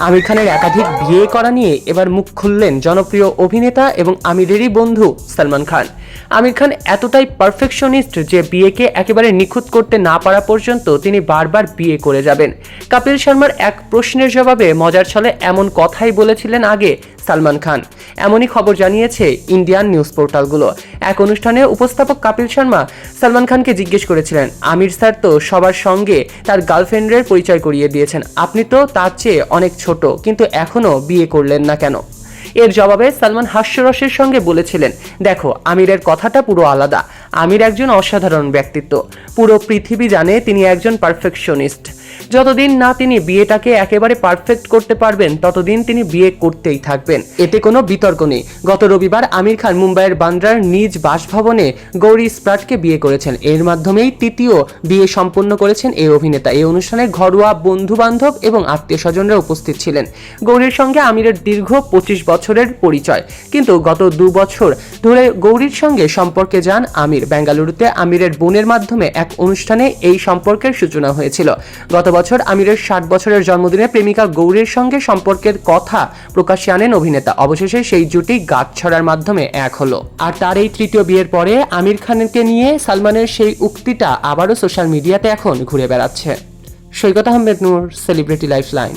আমির খানের একাধিক বিয়ে করা নিয়ে এবার মুখ খুললেন জনপ্রিয় অভিনেতা এবং আমিরেরই বন্ধু সালমান খান। আমির খান এতটাই পারফেকশনিস্ট যে বিয়েকে একেবারে নিখুঁত করতে না পারা পর্যন্ত তিনি বারবার বিয়ে করে যাবেন। কপিল শর্মার এক প্রশ্নের জবাবে মজার ছলে এমন কথাই বলেছিলেন আগে সালমান খান। এমনই খবর জানিয়েছে ইন্ডিয়ান নিউজ পোর্টালগুলো। এক অনুষ্ঠানে উপস্থাপক কপিল শর্মা সালমান খানকে জিজ্ঞেস করেছিলেন, আমির স্যার তো সবার সঙ্গে তার গার্লফ্রেন্ডের পরিচয় করিয়ে দিয়েছেন, আপনি তো তার চেয়ে অনেক ছোট, কিন্তু এখনও বিয়ে করলেন না কেন? এর জবাবে সালমান হাস্যরসের সঙ্গে বলেছিলেন, দেখো, আমিরের কথাটা পুরো আলাদা। আমির একজন অসাধারণ ব্যক্তিত্ব, পুরো পৃথিবী জানে তিনি একজন পারফেকশনিস্ট। যতদিন না তিনি বিয়েটাকে একেবারে পারফেক্ট করতে পারবেন ততদিন তিনি বিয়ে করতেই থাকবেন, এতে কোনো বিতর্ক নেই। গত রবিবার আমির খান মুম্বাইয়ের বান্দ্রার নিজ বাসভবনে গৌরী স্প্রাটকে বিয়ে করেছেন। এর মাধ্যমেই তৃতীয় বিয়ে সম্পন্ন করেছেন এই অভিনেতা। এই অনুষ্ঠানে ঘরোয়া বন্ধু বান্ধব এবং আত্মীয় স্বজনরা উপস্থিত ছিলেন। গৌরীর সঙ্গে আমিরের দীর্ঘ 25 বছরের পরিচয়, কিন্তু গত 2 বছর ধরে গৌরীর সঙ্গে সম্পর্কে যান আমির। বেঙ্গালুরুতে আমিরের বোনের মাধ্যমে এক অনুষ্ঠানে এই সম্পর্কের সূচনা হয়েছিল। গত বছর আমিরের 60 বছরের জন্মদিনে প্রেমিকা গৌরীর সঙ্গে সম্পর্কের কথা প্রকাশ্যে আনেন অভিনেতা। অবশেষে সেই জুটি গাঁটছড়ার মাধ্যমে এক হলো। আর তার এই তৃতীয় বিয়ের পরে আমির খানকে নিয়ে সালমানের সেই উক্তিটা আবারও সোশ্যাল মিডিয়াতে এখন ঘুরে বেড়াচ্ছে। সৈকত আহমেদ নূর, সেলিব্রিটি লাইফলাইন।